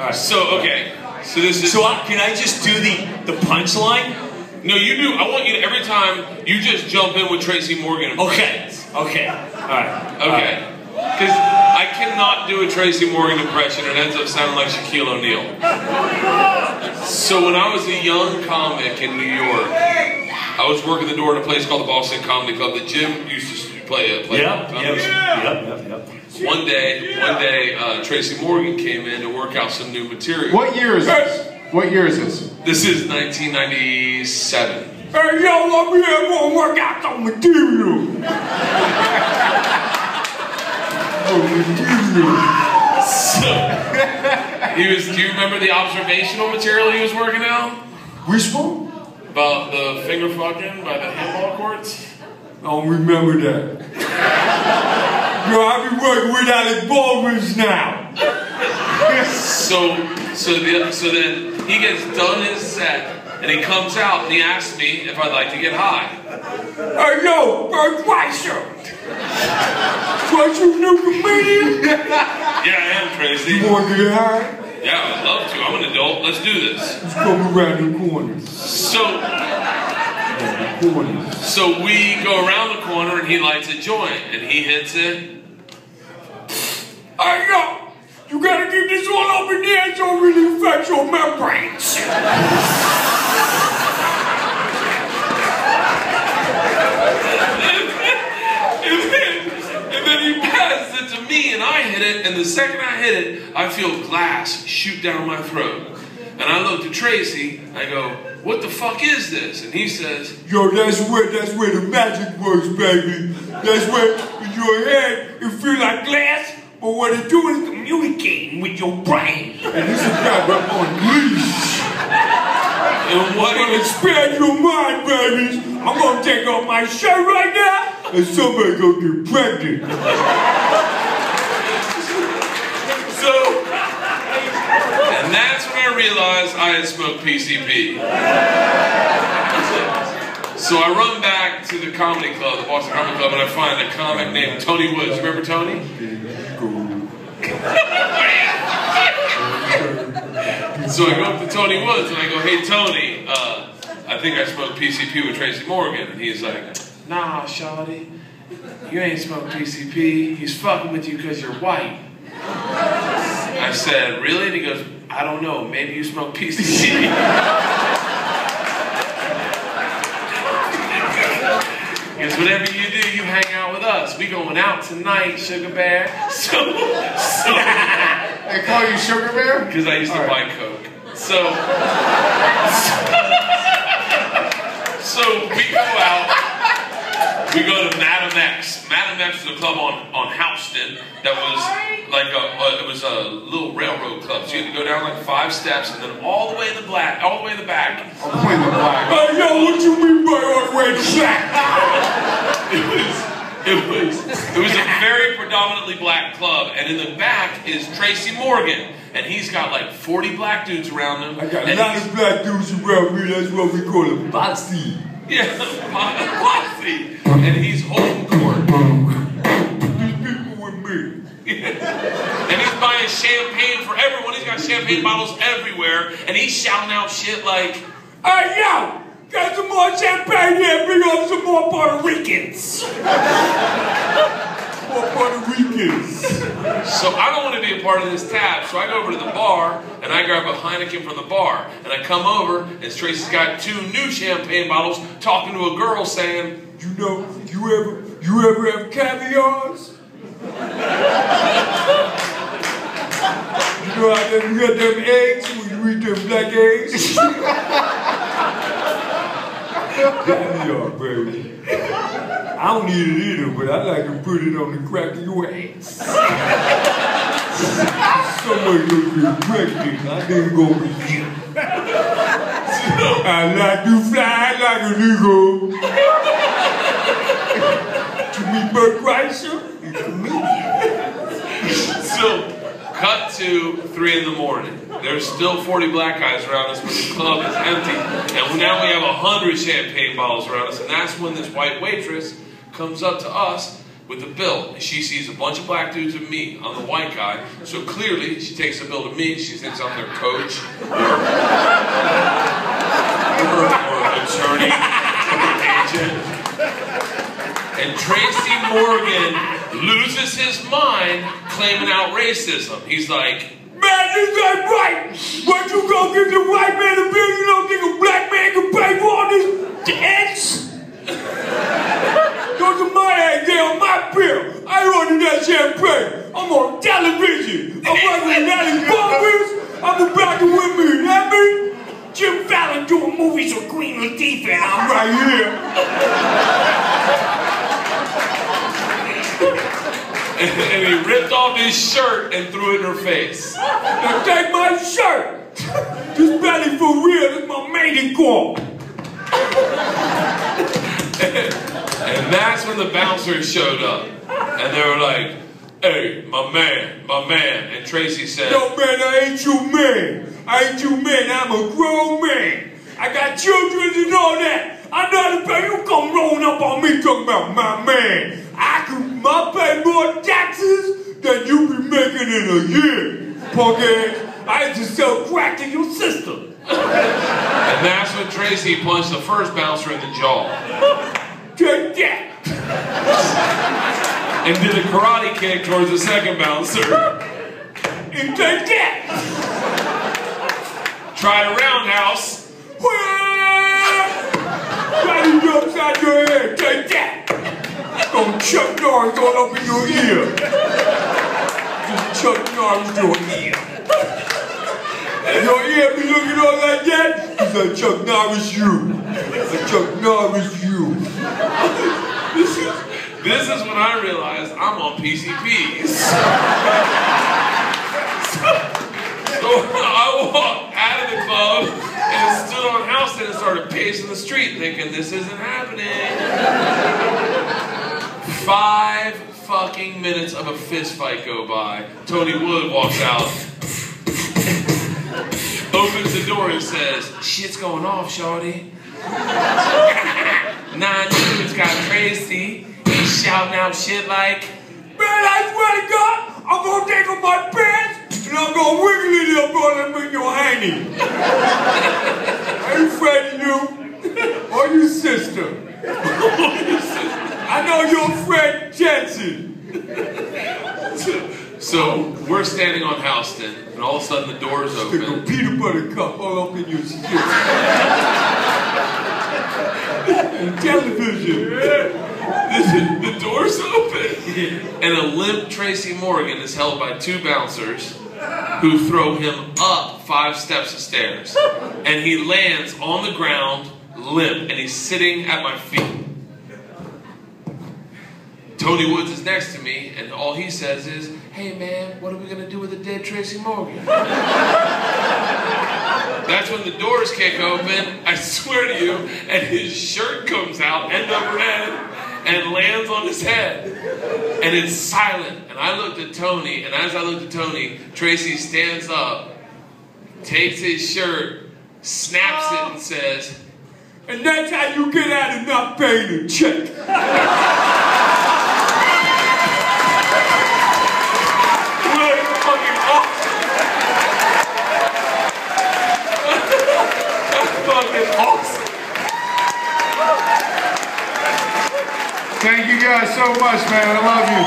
right. So, okay. So this is... So can I just do the punchline? No, you do. I want you to, every time, you just jump in with Tracy Morgan. Okay. Okay. All right. Okay. Because I cannot do a Tracy Morgan impression. It ends up sounding like Shaquille O'Neal. So when I was a young comic in New York, I was working the door at a place called the Boston Comedy Club that Jim used to play. Yep. One day, Tracy Morgan came in to work out some new material. What year is this? What year is this? This is 1997. Hey, yo, I'm here gonna work out some material. So, do you remember the observational material he was working out? Which one? About the finger fucking by the handball courts? I don't remember that. Yo, I be working with Alec Baldwin's now. So then he gets done his set and he comes out and he asks me if I'd like to get high. Hey, yo, Bert Kreischer. What, you new comedian? Yeah, I am, Tracy. You want to get high? Yeah, I'd love to. I'm an adult. Let's do this. Let's come around the corner. So we go around the corner and he lights a joint and he hits it. Hey, yo, you gotta keep this all up in the air so it really affects your membranes. And then he passes it to me and I hit it, and the second I hit it, I feel glass shoot down my throat. And I look to Tracy, I go, what the fuck is this? And he says, yo, that's where the magic works, baby. That's where in your head it feel like glass, but what it do is communicating with your brain. And this is got to unleash. And what I'm gonna expand your mind, babies. I'm gonna take off my shirt right now, and somebody gonna get pregnant. And that's when I realized I had smoked PCP. So I run back to the comedy club, the Boston Comedy Club, and I find a comic named Tony Woods. You remember Tony? So I go up to Tony Woods and I go, hey Tony, I think I smoked PCP with Tracy Morgan. And he's like, nah, shawty, you ain't smoked PCP. He's fucking with you because you're white. I said, really? And he goes, I don't know, maybe you smoke PCP. Because whatever you do, you hang out with us. We going out tonight, Sugar Bear. So They call you Sugar Bear? because I used to buy Coke. So we go out. We go to Madam X. Madam X was a club on Houston that was like it was a little railroad club. So you had to go down like 5 steps and then all the way in the back. All the way in the back. Hey, yo, what you mean by all the way in the back? It was a very predominantly black club, and in the back is Tracy Morgan, and he's got like 40 black dudes around him. I got a lot of black dudes around me. That's what we call a boxy. Yeah, boxy. And he's holding court. These people with me. And he's buying champagne for everyone. He's got champagne bottles everywhere, and he's shouting out shit like, hey, yo! Got some more champagne here, bring on some more Puerto Ricans. More Puerto Ricans. So I don't want to be a part of this tap, so I go over to the bar, and I grab a Heineken from the bar, and I come over, and Tracy's got 2 new champagne bottles, talking to a girl saying, you know, you ever have caviars? You know how you got them eggs, when you eat them black eggs? Caviar, baby. I don't eat it either, but I like to put it on the crack of your ass. Somebody gonna get pregnant, I ain't gonna be you. I like to fly like an eagle. To meet Bert Kreischer, he's a comedian. So, cut to 3 in the morning. There's still 40 black guys around us, but the club is empty. And now we have 100 champagne bottles around us, and that's when this white waitress comes up to us with the bill, and she sees a bunch of black dudes and me. I'm the white guy, so clearly she takes the bill to me. She thinks I'm their coach or attorney or agent. And Tracy Morgan loses his mind, claiming out racism. He's like, man, this ain't right. What you gonna give the white man a bill? You don't think a black man can pay for all this dance? Those are my eggs, they're on my bill. I ordered that champagne. I'm on television. I'm working with Alice Barbers. I'm about to win me, you know me? Jim Fallon doing movies with Queen Latifah, and I'm right here. and he ripped off his shirt and threw it in her face. Now take my shirt. This belly for real. This is my mating call. And that's when the bouncers showed up. And they were like, hey, my man. And Tracy said, no, man, I ain't your man. I ain't your man. I'm a grown man. I got children and all that. I know how to pay. You come rolling up on me talking about my man. I pay more taxes than you be making in a year, punk ass. I used to sell crack to your sister. And that's when Tracy punched the first bouncer in the jaw. Take that. And did a karate kick towards the second bouncer. And take that. Tried a roundhouse. Got it upside your head. Take that. Gonna Chuck Norris all up in your ear. Just Chuck Norris your ear. Your ear be looking all like that? It's like Chuck Norris you. It's like Chuck Norris you. This is when I realized I'm on PCPs. So I walked out of the club and stood on Houston and started pacing the street thinking this isn't happening. 5 fucking minutes of a fist fight go by. Tony Wood walks out, opens the door and says, shit's going off, shawty. 9 dudes got Tracy. He's shouting out shit like, man, I swear to God, I'm gonna take off my pants and I'm gonna wiggle it up on them in your handy. I ain't afraid of you or your sister. I know your friend Jensen. So we're standing on Houston, and all of a sudden the doors open. Stick a peanut butter cup all up in your shit. And television. The doors open, and a limp Tracy Morgan is held by 2 bouncers who throw him up 5 steps of stairs. And he lands on the ground limp, and he's sitting at my feet. Tony Woods is next to me, and all he says is, hey man, what are we gonna do with the dead Tracy Morgan? That's when the doors kick open, I swear to you, and his shirt comes out, end over end, and lands on his head. And it's silent. And I looked at Tony, and as I looked at Tony, Tracy stands up, takes his shirt, snaps it, and says, and that's how you get out of not paying a check. Awesome. Thank you guys so much, man. I love you.